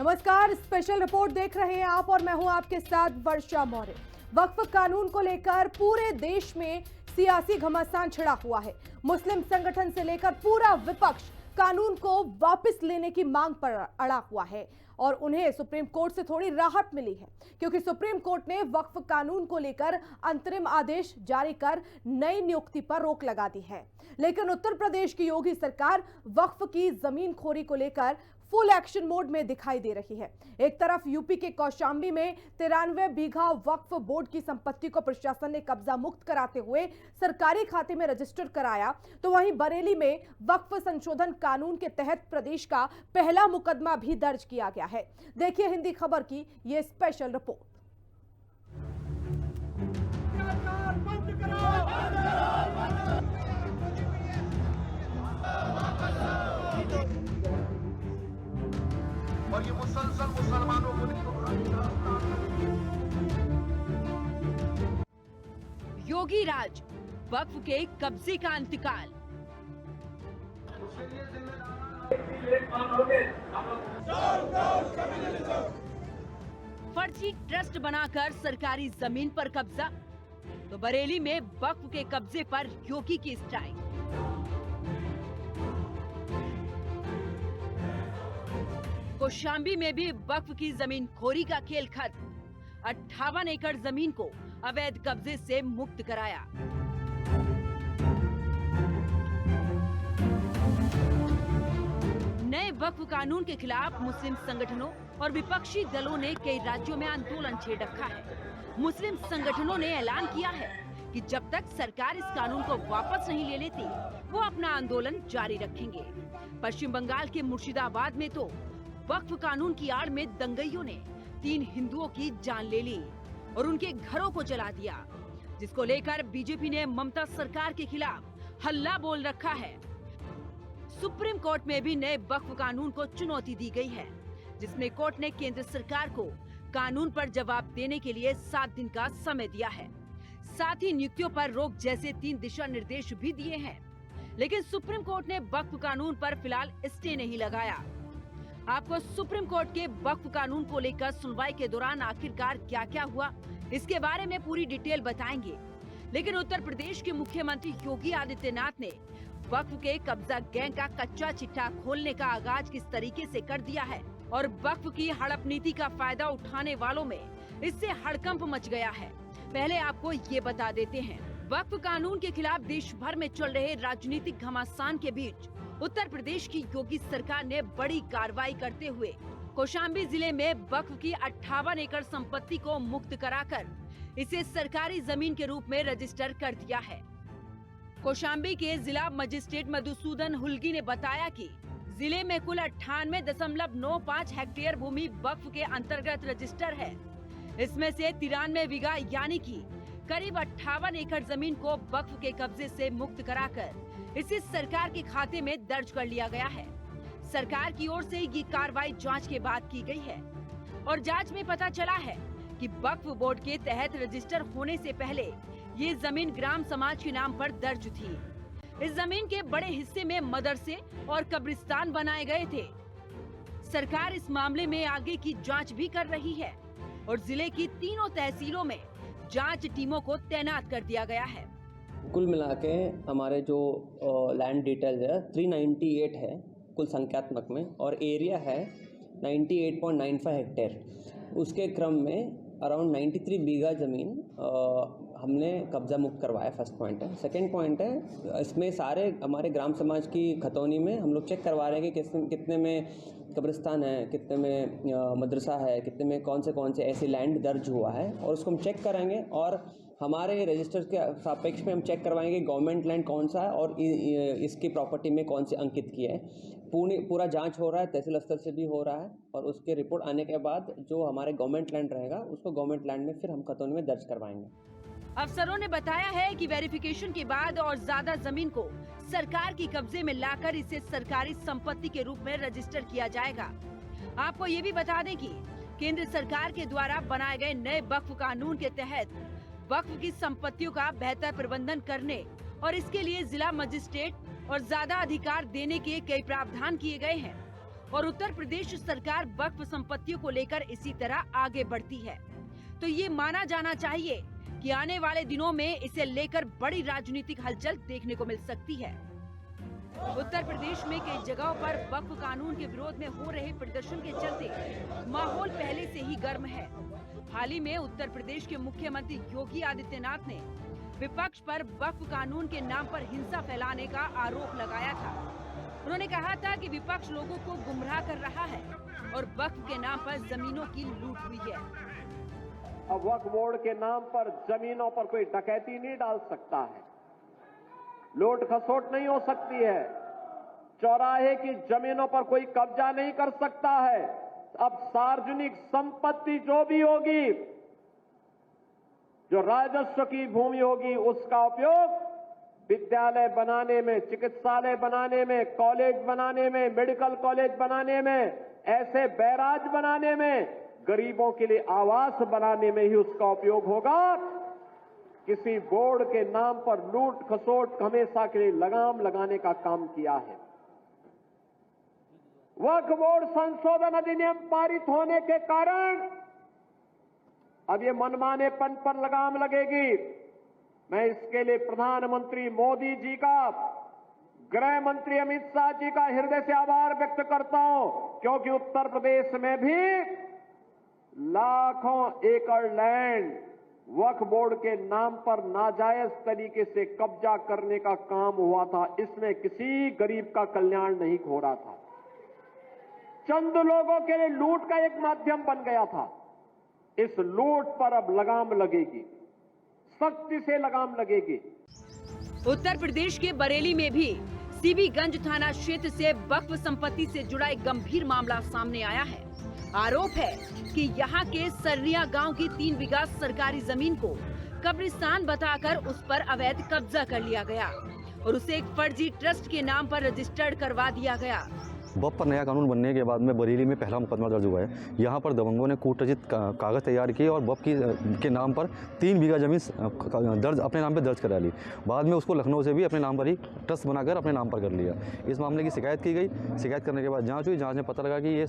नमस्कार, special report देख रहे हैं आप और मैं हूं आपके साथ वर्षा मौर्य। वक्फ कानून को लेकर पूरे देश में सियासी घमासान छिड़ा हुआ है। मुस्लिम संगठन से लेकर पूरा विपक्ष कानून को वापस लेने की मांग पर अड़ा हुआ है और उन्हें सुप्रीम कोर्ट से थोड़ी राहत मिली है, क्योंकि सुप्रीम कोर्ट ने वक्फ कानून को लेकर अंतरिम आदेश जारी कर नई नियुक्ति पर रोक लगा दी है। लेकिन उत्तर प्रदेश की योगी सरकार वक्फ की जमीन खोरी को लेकर फुल एक्शन मोड में दिखाई दे रही है। एक तरफ यूपी के कौशाम्बी में 93 बीघा वक्फ बोर्ड की संपत्ति को प्रशासन ने कब्जा मुक्त कराते हुए सरकारी खाते में रजिस्टर कराया, तो वहीं बरेली में वक्फ संशोधन कानून के तहत प्रदेश का पहला मुकदमा भी दर्ज किया गया है। देखिए हिंदी खबर की ये स्पेशल रिपोर्ट। और ये मुसलसल मुसलमानों को योगी राज, वक्फ के कब्जे का इंतकाल। फर्जी ट्रस्ट बनाकर सरकारी जमीन पर कब्जा, तो बरेली में वक्फ के कब्जे पर योगी की स्ट्राइक। कौशाम्बी में भी वक्फ की जमीन खोरी का खेल खत्म। 58 एकड़ जमीन को अवैध कब्जे से मुक्त कराया। नए वक्फ कानून के खिलाफ मुस्लिम संगठनों और विपक्षी दलों ने कई राज्यों में आंदोलन छेड़ रखा है। मुस्लिम संगठनों ने ऐलान किया है कि जब तक सरकार इस कानून को वापस नहीं ले लेती, वो अपना आंदोलन जारी रखेंगे। पश्चिम बंगाल के मुर्शिदाबाद में तो वक्फ कानून की आड़ में दंगइयों ने 3 हिंदुओं की जान ले ली और उनके घरों को जला दिया, जिसको लेकर बीजेपी ने ममता सरकार के खिलाफ हल्ला बोल रखा है। सुप्रीम कोर्ट में भी नए वक्फ कानून को चुनौती दी गई है, जिसमें कोर्ट ने केंद्र सरकार को कानून पर जवाब देने के लिए 7 दिन का समय दिया है। साथ ही नियुक्तियों पर रोक जैसे 3 दिशा निर्देश भी दिए हैं। लेकिन सुप्रीम कोर्ट ने वक्फ कानून पर फिलहाल स्टे नहीं लगाया। आपको सुप्रीम कोर्ट के वक्फ कानून को लेकर सुनवाई के दौरान आखिरकार क्या क्या हुआ, इसके बारे में पूरी डिटेल बताएंगे। लेकिन उत्तर प्रदेश के मुख्यमंत्री योगी आदित्यनाथ ने वक्फ के कब्जा गैंग का कच्चा चिट्ठा खोलने का आगाज किस तरीके से कर दिया है और वक्फ की हड़प नीति का फायदा उठाने वालों में इससे हड़कंप मच गया है। पहले आपको ये बता देते हैं, वक्फ कानून के खिलाफ देश भर में चल रहे राजनीतिक घमासान के बीच उत्तर प्रदेश की योगी सरकार ने बड़ी कार्रवाई करते हुए कौशाम्बी जिले में वक्फ की 58 एकड़ संपत्ति को मुक्त कराकर इसे सरकारी जमीन के रूप में रजिस्टर कर दिया है। कौशाम्बी के जिला मजिस्ट्रेट मधुसूदन हुल्गी ने बताया कि जिले में कुल 98.95 हेक्टेयर भूमि वक्फ के अंतर्गत रजिस्टर है। इसमें से 93 बीघा यानी कि करीब 58 एकड़ जमीन को वक्फ के कब्जे से मुक्त कराकर इसे सरकार के खाते में दर्ज कर लिया गया है। सरकार की ओर से ये कार्रवाई जांच के बाद की गई है और जांच में पता चला है कि वक्फ बोर्ड के तहत रजिस्टर होने से पहले ये जमीन ग्राम समाज के नाम पर दर्ज थी। इस जमीन के बड़े हिस्से में मदरसे और कब्रिस्तान बनाए गए थे। सरकार इस मामले में आगे की जांच भी कर रही है और जिले की तीनों तहसीलों में जांच टीमों को तैनात कर दिया गया है। कुल मिला के हमारे जो लैंड डिटेल्स है 398 है कुल संख्यात्मक में, और एरिया है 98.95 हेक्टेयर। उसके क्रम में अराउंड 93 बीघा ज़मीन हमने कब्जा मुक्त करवाया। फर्स्ट पॉइंट है। सेकंड पॉइंट है, इसमें सारे हमारे ग्राम समाज की खतौनी में हम लोग चेक करवा रहे हैं कि कितने में कब्रिस्तान है, कितने में मदरसा है, कितने में कौन से ऐसे लैंड दर्ज हुआ है, और उसको हम चेक करेंगे। और हमारे रजिस्टर्स के सापेक्ष में हम चेक करवाएंगे गवर्नमेंट लैंड कौन सा है और इसकी प्रॉपर्टी में कौन से अंकित किया है। पूरा जांच हो रहा है, तहसील स्तर से भी हो रहा है, और उसके रिपोर्ट आने के बाद जो हमारे गवर्नमेंट लैंड रहेगा उसको गवर्नमेंट लैंड में फिर हम खतौनी में दर्ज करवाएंगे। अफसरों ने बताया है कि वेरिफिकेशन के बाद और ज्यादा जमीन को सरकार की कब्जे में लाकर इसे सरकारी संपत्ति के रूप में रजिस्टर किया जाएगा। आपको ये भी बता दें कि केंद्र सरकार के द्वारा बनाए गए नए वक्फ कानून के तहत वक्फ की संपत्तियों का बेहतर प्रबंधन करने और इसके लिए जिला मजिस्ट्रेट और ज्यादा अधिकार देने के कई प्रावधान किए गए हैं। और उत्तर प्रदेश सरकार वक्फ संपत्तियों को लेकर इसी तरह आगे बढ़ती है, तो ये माना जाना चाहिए कि आने वाले दिनों में इसे लेकर बड़ी राजनीतिक हलचल देखने को मिल सकती है। उत्तर प्रदेश में कई जगहों पर वक्फ कानून के विरोध में हो रहे प्रदर्शन के चलते माहौल पहले से ही गर्म है। हाल ही में उत्तर प्रदेश के मुख्यमंत्री योगी आदित्यनाथ ने विपक्ष पर वक्फ कानून के नाम पर हिंसा फैलाने का आरोप लगाया था। उन्होंने कहा था कि विपक्ष लोगों को गुमराह कर रहा है और वक्फ के नाम पर जमीनों की लूट हुई है। अब वक्फ बोर्ड के नाम पर जमीनों पर कोई डकैती नहीं डाल सकता है, लूट खसोट नहीं हो सकती है, चौराहे की जमीनों पर कोई कब्जा नहीं कर सकता है। अब सार्वजनिक संपत्ति जो भी होगी, जो राजस्व की भूमि होगी, उसका उपयोग विद्यालय बनाने में, चिकित्सालय बनाने में, कॉलेज बनाने में, मेडिकल कॉलेज बनाने में, ऐसे बैराज बनाने में, गरीबों के लिए आवास बनाने में ही उसका उपयोग होगा। किसी बोर्ड के नाम पर लूट खसोट हमेशा के लिए लगाम लगाने का काम किया है। वक्फ बोर्ड संशोधन अधिनियम पारित होने के कारण अब ये मनमानेपन पर लगाम लगेगी। मैं इसके लिए प्रधानमंत्री मोदी जी का, गृह मंत्री अमित शाह जी का हृदय से आभार व्यक्त करता हूं, क्योंकि उत्तर प्रदेश में भी लाखों एकड़ लैंड वक्फ बोर्ड के नाम पर नाजायज तरीके से कब्जा करने का काम हुआ था। इसमें किसी गरीब का कल्याण नहीं हो रहा था, चंद लोगों के लिए लूट का एक माध्यम बन गया था। इस लूट पर अब लगाम लगेगी, सख्ती से लगाम लगेगी। उत्तर प्रदेश के बरेली में भी सीबीगंज थाना क्षेत्र से वक्फ संपत्ति से जुड़ा एक गंभीर मामला सामने आया है। आरोप है कि यहाँ के सरनिया गांव की 3 बीघा सरकारी जमीन को कब्रिस्तान बताकर उस पर अवैध कब्जा कर लिया गया और उसे एक फर्जी ट्रस्ट के नाम पर रजिस्टर्ड करवा दिया गया। वक्फ पर नया कानून बनने के बाद में बरेली में पहला मुकदमा दर्ज हुआ है। यहाँ पर दबंगों ने कूटरचित कागज़ तैयार किए और वक्फ के नाम पर 3 बीघा जमीन दर्ज अपने नाम पर दर्ज करा ली। बाद में उसको लखनऊ से भी अपने नाम पर ही ट्रस्ट बनाकर अपने नाम पर कर लिया। इस मामले की शिकायत की गई। शिकायत करने के बाद जांच हुई। जांच में पता लगा कि ये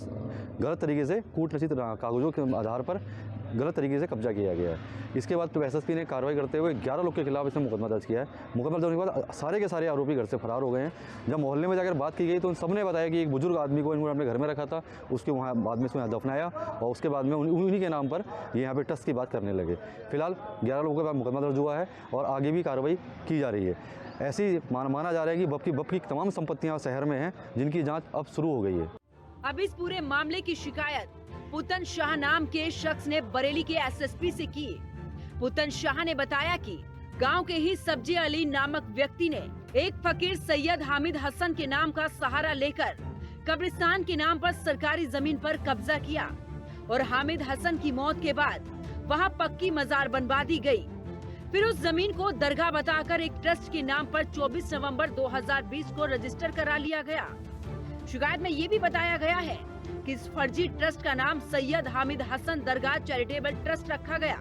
गलत तरीके से कूटरचित कागज़ों के आधार पर गलत तरीके से कब्जा किया गया है। इसके बाद एसएसपी ने कार्रवाई करते हुए 11 लोग के खिलाफ इसमें मुकदमा दर्ज किया है। मुकदमा दर्ज होने के बाद सारे के सारे आरोपी घर से फरार हो गए हैं। जब मोहल्ले में जाकर बात की गई तो उन सबने बताया कि एक बुजुर्ग आदमी को इन्होंने अपने घर में रखा था, उसके वहाँ बाद में उसको यहाँ दफनाया और उसके बाद में उन्हीं के नाम पर ये यहाँ पे ट्रस्ट की बात करने लगे। फिलहाल 11 लोगों के बाद मुकदमा दर्ज हुआ है और आगे भी कार्रवाई की जा रही है। ऐसी माना जा रहा है कि वक्फ की तमाम संपत्तियाँ शहर में हैं, जिनकी जाँच अब शुरू हो गई है। अब इस पूरे मामले की शिकायत पुतन शाह नाम के शख्स ने बरेली के एसएसपी से की। पुतन शाह ने बताया कि गांव के ही सब्जी अली नामक व्यक्ति ने एक फकीर सैयद हामिद हसन के नाम का सहारा लेकर कब्रिस्तान के नाम पर सरकारी जमीन पर कब्जा किया और हामिद हसन की मौत के बाद वहां पक्की मजार बनवा दी गई। फिर उस जमीन को दरगाह बताकर एक ट्रस्ट के नाम पर 24 नवंबर 2020 को रजिस्टर करा लिया गया। शिकायत में ये भी बताया गया है कि इस फर्जी ट्रस्ट का नाम सैयद हामिद हसन दरगाह चैरिटेबल ट्रस्ट रखा गया।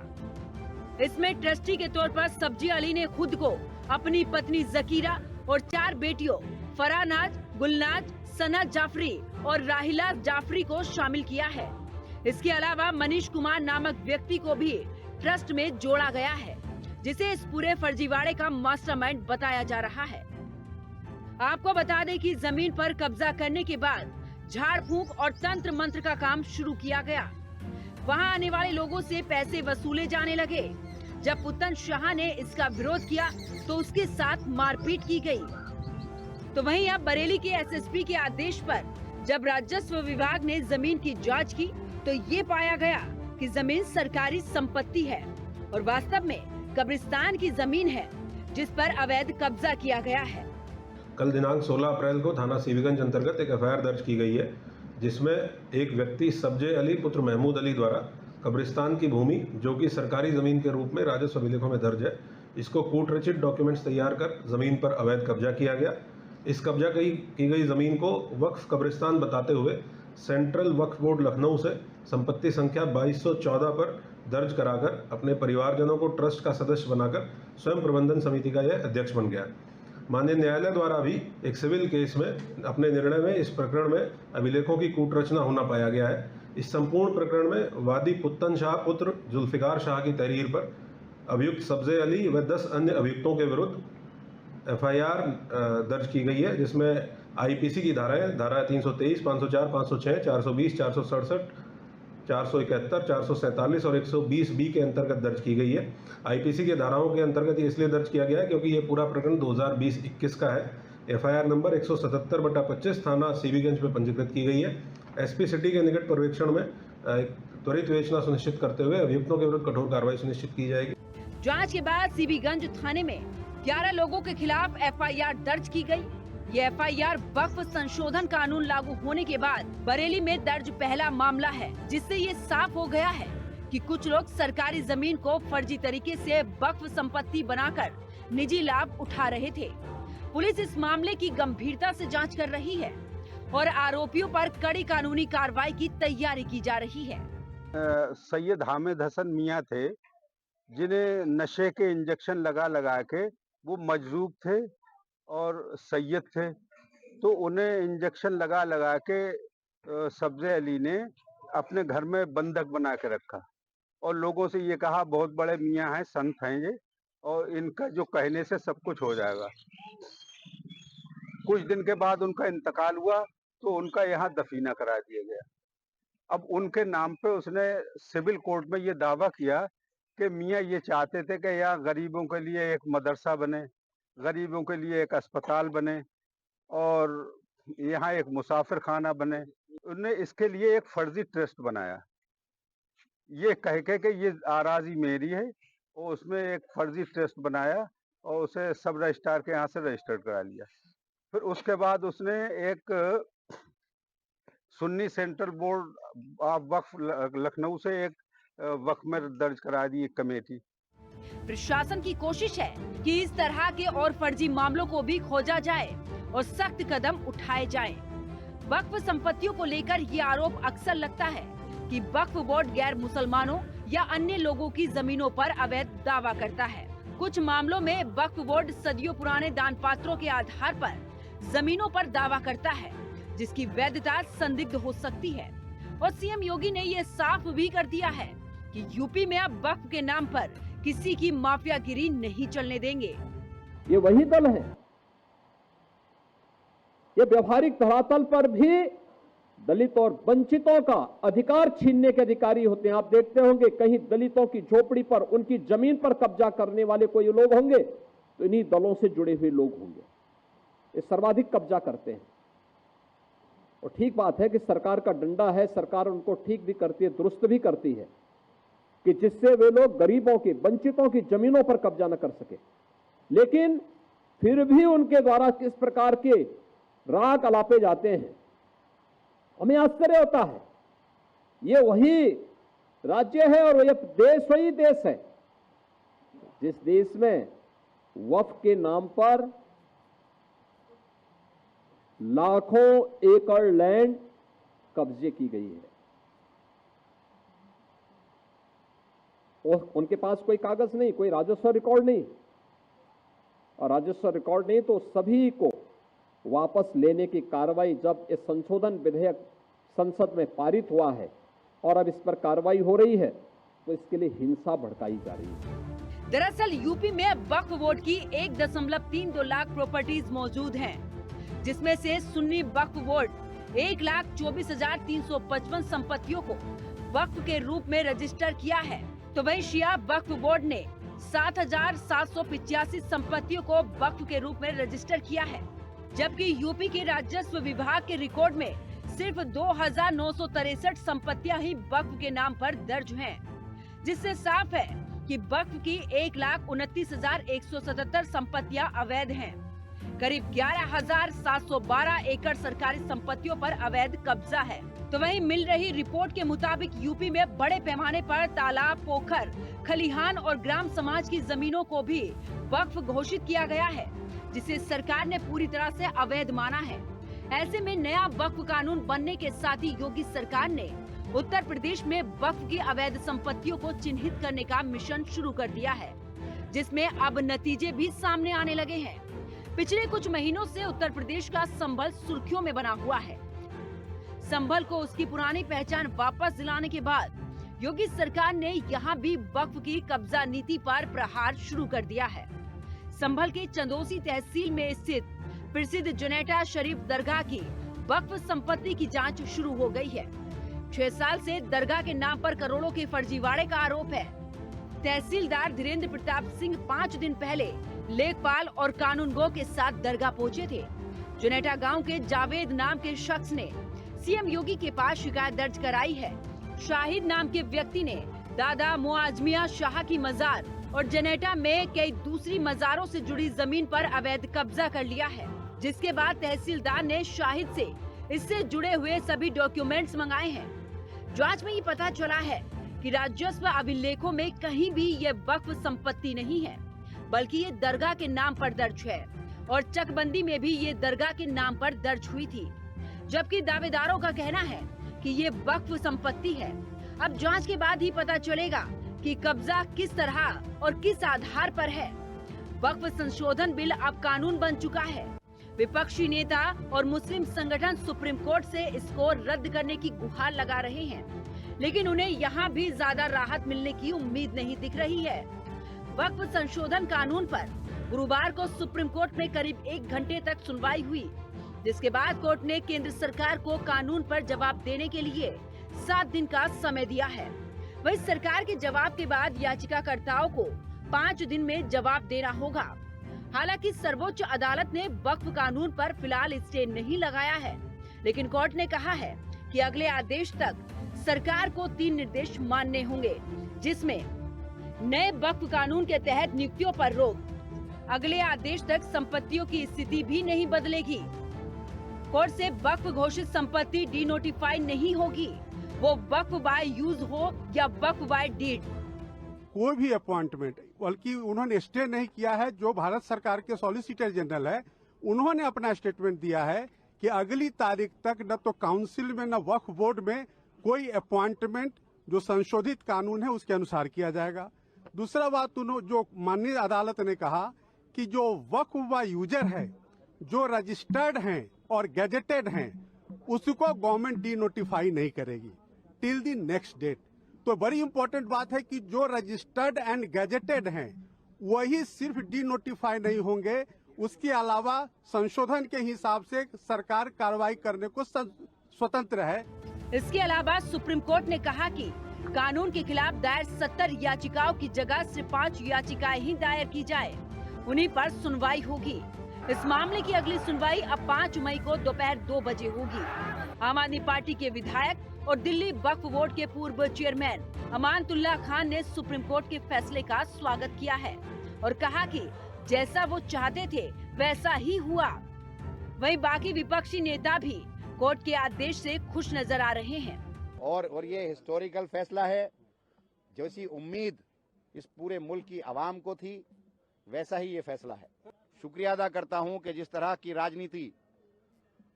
इसमें ट्रस्टी के तौर पर सब्जी अली ने खुद को, अपनी पत्नी जकीरा और 4 बेटियों फरानाज, गुलनाज, सना जाफरी और राहिला जाफरी को शामिल किया है। इसके अलावा मनीष कुमार नामक व्यक्ति को भी ट्रस्ट में जोड़ा गया है, जिसे इस पूरे फर्जीवाड़े का मास्टरमाइंड बताया जा रहा है। आपको बता दें कि जमीन पर कब्जा करने के बाद झाड़ फूंक और तंत्र मंत्र का काम शुरू किया गया। वहां आने वाले लोगों से पैसे वसूले जाने लगे। जब पुतन शाह ने इसका विरोध किया तो उसके साथ मारपीट की गई। तो वहीं अब बरेली के एसएसपी के आदेश पर जब राजस्व विभाग ने जमीन की जांच की तो ये पाया गया कि जमीन सरकारी संपत्ति है और वास्तव में कब्रिस्तान की जमीन है, जिस पर अवैध कब्जा किया गया है। कल दिनांक 16 अप्रैल को थाना सीबीगंज अंतर्गत एक एफआईआर दर्ज की गई है, जिसमें एक व्यक्ति सब्जे अली पुत्र महमूद अली द्वारा कब्रिस्तान की भूमि, जो कि सरकारी ज़मीन के रूप में राजस्व अभिलेखों में दर्ज है, इसको कूटरचित डॉक्यूमेंट्स तैयार कर ज़मीन पर अवैध कब्जा किया गया। इस कब्जा की गई ज़मीन को वक्फ कब्रिस्तान बताते हुए सेंट्रल वक्फ बोर्ड लखनऊ से संपत्ति संख्या 2214 पर दर्ज कराकर अपने परिवारजनों को ट्रस्ट का सदस्य बनाकर स्वयं प्रबंधन समिति का यह अध्यक्ष बन गया। माननीय न्यायालय द्वारा भी एक सिविल केस में अपने निर्णय में इस प्रकरण में अभिलेखों की कूटरचना होना पाया गया है। इस संपूर्ण प्रकरण में वादी पुत्तन शाह पुत्र जुल्फिकार शाह की तहरीर पर अभियुक्त सब्जे अली व 10 अन्य अभियुक्तों के विरुद्ध FIR दर्ज की गई है, जिसमें IPC की धाराएं धारा 323, 504, 506, 420, 467, 471, 447 और 120B के अंतर्गत दर्ज की गई है। IPC के धाराओं के अंतर्गत ये इसलिए दर्ज किया गया है क्योंकि ये पूरा प्रकरण 2020-21 का है। FIR नंबर 177/25 थाना सीबीगंज में पंजीकृत की गई है। SP सिटी के निकट पर्यवेक्षण में त्वरित विवेचना सुनिश्चित करते हुए अभियुक्तों के विरुद्ध कठोर कार्रवाई सुनिश्चित की जाएगी। जांच के बाद सीबीगंज थाने में 11 लोगों के खिलाफ FIR दर्ज की गई। ये FIR वक्फ संशोधन कानून लागू होने के बाद बरेली में दर्ज पहला मामला है, जिससे ये साफ हो गया है कि कुछ लोग सरकारी जमीन को फर्जी तरीके से वक्फ संपत्ति बनाकर निजी लाभ उठा रहे थे। पुलिस इस मामले की गंभीरता से जांच कर रही है और आरोपियों पर कड़ी कानूनी कार्रवाई की तैयारी की जा रही है। सैयद हामिद हसन मियां थे, जिन्हें नशे के इंजेक्शन लगा के वो मजरूब थे और सैयद थे, तो उन्हें इंजेक्शन लगा के सब्जे अली ने अपने घर में बंधक बना के रखा और लोगों से ये कहा बहुत बड़े मियां हैं, संत हैं ये, और इनका जो कहने से सब कुछ हो जाएगा। कुछ दिन के बाद उनका इंतकाल हुआ तो उनका यहाँ दफीना करा दिया गया। अब उनके नाम पे उसने सिविल कोर्ट में ये दावा किया कि मियाँ ये चाहते थे कि यहाँ गरीबों के लिए एक मदरसा बने, गरीबों के लिए एक अस्पताल बने और यहाँ एक मुसाफिर खाना बने। उन्होंने इसके लिए एक फर्जी ट्रस्ट बनाया, ये कह के कि ये आराजी मेरी है, और उसमें एक फर्जी ट्रस्ट बनाया और उसे सब रजिस्ट्रार के यहाँ से रजिस्टर्ड करा लिया। फिर उसके बाद उसने एक सुन्नी सेंट्रल बोर्ड ऑफ वक्फ लखनऊ से एक वक्फ में दर्ज करा दी एक कमेटी। प्रशासन की कोशिश है कि इस तरह के और फर्जी मामलों को भी खोजा जाए और सख्त कदम उठाए जाएं। वक्फ संपत्तियों को लेकर ये आरोप अक्सर लगता है कि वक्फ बोर्ड गैर मुसलमानों या अन्य लोगों की जमीनों पर अवैध दावा करता है। कुछ मामलों में वक्फ बोर्ड सदियों पुराने दान पात्रों के आधार पर जमीनों पर दावा करता है, जिसकी वैधता संदिग्ध हो सकती है। और सीएम योगी ने ये साफ भी कर दिया है कि यूपी में अब वक्फ के नाम पर किसी की माफियागिरी नहीं चलने देंगे। ये वही दल है, ये व्यवहारिक धरातल पर भी दलित और वंचितों का अधिकार छीनने के अधिकारी होते हैं। आप देखते होंगे कहीं दलितों की झोपड़ी पर, उनकी जमीन पर कब्जा करने वाले कोई लोग होंगे तो इन्हीं दलों से जुड़े हुए लोग होंगे। ये सर्वाधिक कब्जा करते हैं। और ठीक बात है कि सरकार का डंडा है, सरकार उनको ठीक भी करती है, दुरुस्त भी करती है कि जिससे वे लोग गरीबों की, वंचितों की जमीनों पर कब्जा न कर सके। लेकिन फिर भी उनके द्वारा किस प्रकार के राग अलापे जाते हैं, हमें आश्चर्य होता है। ये वही राज्य है और यह देश वही देश है जिस देश में वक्फ के नाम पर लाखों एकड़ लैंड कब्जे की गई है और उनके पास कोई कागज नहीं, कोई राजस्व रिकॉर्ड नहीं। और राजस्व रिकॉर्ड नहीं तो सभी को वापस लेने की कार्रवाई, जब इस संशोधन विधेयक संसद में पारित हुआ है और अब इस पर कार्रवाई हो रही है, तो इसके लिए हिंसा भड़काई जा रही है। दरअसल यूपी में वक्फ बोर्ड की 1.32 लाख प्रॉपर्टीज मौजूद हैं, जिसमें से सुन्नी वक्फ बोर्ड 1,24,355 संपत्तियों को वक्फ के रूप में रजिस्टर किया है, तो वहीं शिया वक्फ बोर्ड ने 7,785 संपत्तियों को वक्फ के रूप में रजिस्टर किया है। जबकि यूपी के राजस्व विभाग के रिकॉर्ड में सिर्फ 2,963 संपत्तियां ही वक्फ के नाम पर दर्ज हैं, जिससे साफ है कि वक्फ की 1,29,177 संपत्तियां अवैध हैं। करीब 11,712 एकड़ सरकारी संपत्तियों पर अवैध कब्जा है। तो वहीं मिल रही रिपोर्ट के मुताबिक यूपी में बड़े पैमाने पर तालाब, पोखर, खलिहान और ग्राम समाज की जमीनों को भी वक्फ घोषित किया गया है, जिसे सरकार ने पूरी तरह से अवैध माना है। ऐसे में नया वक्फ कानून बनने के साथ ही योगी सरकार ने उत्तर प्रदेश में वक्फ की अवैध संपत्तियों को चिन्हित करने का मिशन शुरू कर दिया है, जिसमें अब नतीजे भी सामने आने लगे हैं। पिछले कुछ महीनों से उत्तर प्रदेश का संभल सुर्खियों में बना हुआ है। संभल को उसकी पुरानी पहचान वापस दिलाने के बाद योगी सरकार ने यहाँ भी वक्फ की कब्जा नीति पर प्रहार शुरू कर दिया है। संभल के चंदोसी तहसील में स्थित प्रसिद्ध जुनेटा शरीफ दरगाह की वक्फ संपत्ति की जांच शुरू हो गई है। 6 साल से दरगाह के नाम पर करोड़ों के फर्जीवाड़े का आरोप है। तहसीलदार धीरेन्द्र प्रताप सिंह 5 दिन पहले लेखपाल और कानूनगो के साथ दरगाह पहुंचे थे। जुनेटा गांव के जावेद नाम के शख्स ने सीएम योगी के पास शिकायत दर्ज कराई है। शाहिद नाम के व्यक्ति ने दादा मुआजमिया शाह की मजार और जनेटा में कई दूसरी मजारों से जुड़ी जमीन पर अवैध कब्जा कर लिया है, जिसके बाद तहसीलदार ने शाहिद से इससे जुड़े हुए सभी डॉक्यूमेंट्स मंगाए हैं। जांच में ये पता चला है कि राजस्व अभिलेखों में कहीं भी ये वक्फ संपत्ति नहीं है, बल्कि ये दरगाह के नाम पर दर्ज है और चकबंदी में भी ये दरगाह के नाम पर दर्ज हुई थी, जबकि दावेदारों का कहना है कि ये वक्फ संपत्ति है। अब जांच के बाद ही पता चलेगा कि कब्जा किस तरह और किस आधार पर है। वक्फ संशोधन बिल अब कानून बन चुका है। विपक्षी नेता और मुस्लिम संगठन सुप्रीम कोर्ट से इसको रद्द करने की गुहार लगा रहे हैं, लेकिन उन्हें यहाँ भी ज्यादा राहत मिलने की उम्मीद नहीं दिख रही है। वक्फ संशोधन कानून पर गुरुवार को सुप्रीम कोर्ट में करीब 1 घंटे तक सुनवाई हुई, जिसके बाद कोर्ट ने केंद्र सरकार को कानून पर जवाब देने के लिए 7 दिन का समय दिया है। वहीं सरकार के जवाब के बाद याचिकाकर्ताओं को 5 दिन में जवाब देना होगा। हालांकि सर्वोच्च अदालत ने वक्फ कानून पर फिलहाल स्टे नहीं लगाया है, लेकिन कोर्ट ने कहा है कि अगले आदेश तक सरकार को 3 निर्देश मानने होंगे, जिसमें नए वक्फ कानून के तहत नियुक्तियों पर रोक, अगले आदेश तक संपत्तियों की स्थिति भी नहीं बदलेगी, कोर्ट से वक्फ घोषित संपत्ति डीनोटिफाई नहीं होगी, वो वक्फ बाय यूज हो या वक्फ बाय डीड। कोई भी अपॉइंटमेंट, बल्कि उन्होंने स्टे नहीं किया है। जो भारत सरकार के सॉलिसिटर जनरल है, उन्होंने अपना स्टेटमेंट दिया है कि अगली तारीख तक न तो काउंसिल में न वक्फ बोर्ड में कोई अपॉइंटमेंट जो संशोधित कानून है उसके अनुसार किया जाएगा। दूसरा बात, जो माननीय अदालत ने कहा कि जो वक्फ बाय यूजर है, जो रजिस्टर्ड हैं और गैजेटेड हैं, उसको गवर्नमेंट डी नोटिफाई नहीं करेगी टिल द नेक्स्ट डेट। तो बड़ी इंपॉर्टेंट बात है कि जो रजिस्टर्ड एंड गैजेटेड हैं वही सिर्फ डी नोटिफाई नहीं होंगे, उसके अलावा संशोधन के हिसाब से सरकार कार्रवाई करने को स्वतंत्र है। इसके अलावा सुप्रीम कोर्ट ने कहा कि कानून के खिलाफ दायर 70 याचिकाओं की जगह सिर्फ 5 याचिकाएं ही दायर की जाए, उन्हीं पर सुनवाई होगी। इस मामले की अगली सुनवाई अब 5 मई को दोपहर 2 बजे होगी। आम आदमी पार्टी के विधायक और दिल्ली वक्फ बोर्ड के पूर्व चेयरमैन अमानतुल्लाह खान ने सुप्रीम कोर्ट के फैसले का स्वागत किया है और कहा कि जैसा वो चाहते थे वैसा ही हुआ। वहीं बाकी विपक्षी नेता भी कोर्ट के आदेश से खुश नजर आ रहे हैं। और ये हिस्टोरिकल फैसला है। जैसी उम्मीद इस पूरे मुल्क की आवाम को थी, वैसा ही ये फैसला है। शुक्रिया अदा करता हूं कि जिस तरह की राजनीति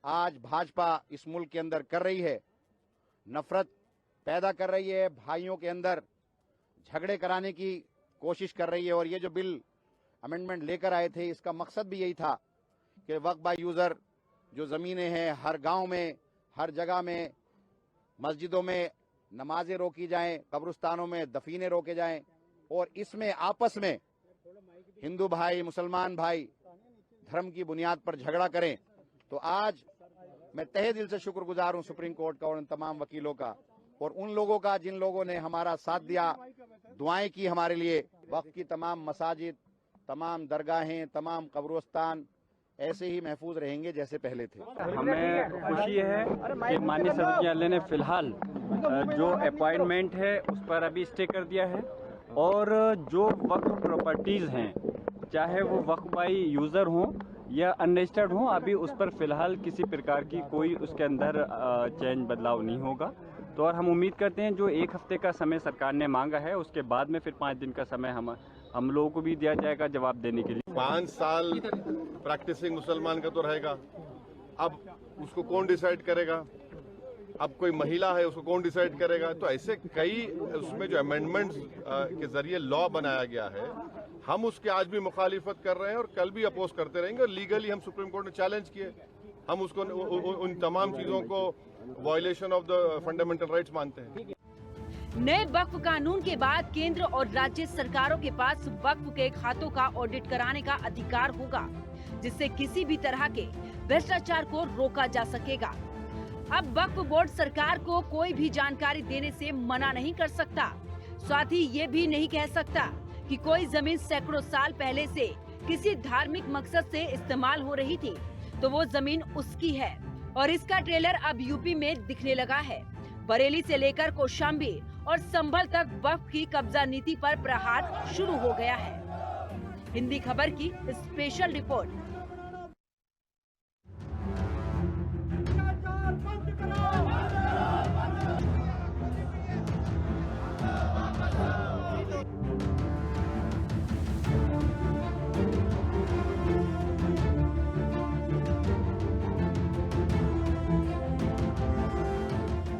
आज भाजपा इस मुल्क के अंदर कर रही है, नफरत पैदा कर रही है, भाइयों के अंदर झगड़े कराने की कोशिश कर रही है। और ये जो बिल अमेंडमेंट लेकर आए थे, इसका मकसद भी यही था कि वक्फ बाय यूजर जो जमीनें हैं, हर गांव में, हर जगह में, मस्जिदों में नमाजें रोकी जाएं, कब्रिस्तानों में दफीने रोके जाएं, और इसमें आपस में हिंदू भाई मुसलमान भाई धर्म की बुनियाद पर झगड़ा करें। तो आज मैं तहे दिल से शुक्रगुजार हूं सुप्रीम कोर्ट का और उन तमाम वकीलों का और उन लोगों का जिन लोगों ने हमारा साथ दिया, दुआएं की हमारे लिए। वक्फ की तमाम मसाजिद, तमाम दरगाहें, तमाम कब्रिस्तान ऐसे ही महफूज रहेंगे जैसे पहले थे। हमें खुशी है कि माननीय सर्वोच्च न्यायालय ने फिलहाल जो अपॉइंटमेंट है उस पर अभी स्टे कर दिया है, और जो वक्फ प्रॉपर्टीज़ हैं, चाहे वो वक्फ बाय यूज़र हों या अनरजिस्टर्ड हों, अभी उस पर फिलहाल किसी प्रकार की कोई उसके अंदर चेंज बदलाव नहीं होगा। तो और हम उम्मीद करते हैं जो 1 हफ्ते का समय सरकार ने मांगा है, उसके बाद में फिर 5 दिन का समय हम लोगों को भी दिया जाएगा जवाब देने के लिए। 5 साल प्रैक्टिसिंग मुसलमान का तो रहेगा, अब उसको कौन डिसाइड करेगा? अब कोई महिला है, उसको कौन डिसाइड करेगा? तो ऐसे कई उसमें जो अमेंडमेंट्स के जरिए लॉ बनाया गया है, हम उसके आज भी मुखालिफत कर रहे हैं और कल भी अपोज करते रहेंगे। और लीगली हम सुप्रीम कोर्ट में चैलेंज किए, हम उसको उन तमाम चीजों को violation of the fundamental rights मानते हैं। नए वक्फ कानून के बाद केंद्र और राज्य सरकारों के पास वक्फ के खातों का ऑडिट कराने का अधिकार होगा, जिससे किसी भी तरह के भ्रष्टाचार को रोका जा सकेगा। अब वक्फ बोर्ड सरकार को कोई भी जानकारी देने से मना नहीं कर सकता। साथ ही ये भी नहीं कह सकता कि कोई जमीन सैकड़ों साल पहले से किसी धार्मिक मकसद से इस्तेमाल हो रही थी तो वो जमीन उसकी है। और इसका ट्रेलर अब यूपी में दिखने लगा है। बरेली से लेकर कौशाम्बी और संभल तक वक्फ की कब्जा नीति पर प्रहार शुरू हो गया है। हिंदी खबर की स्पेशल रिपोर्ट।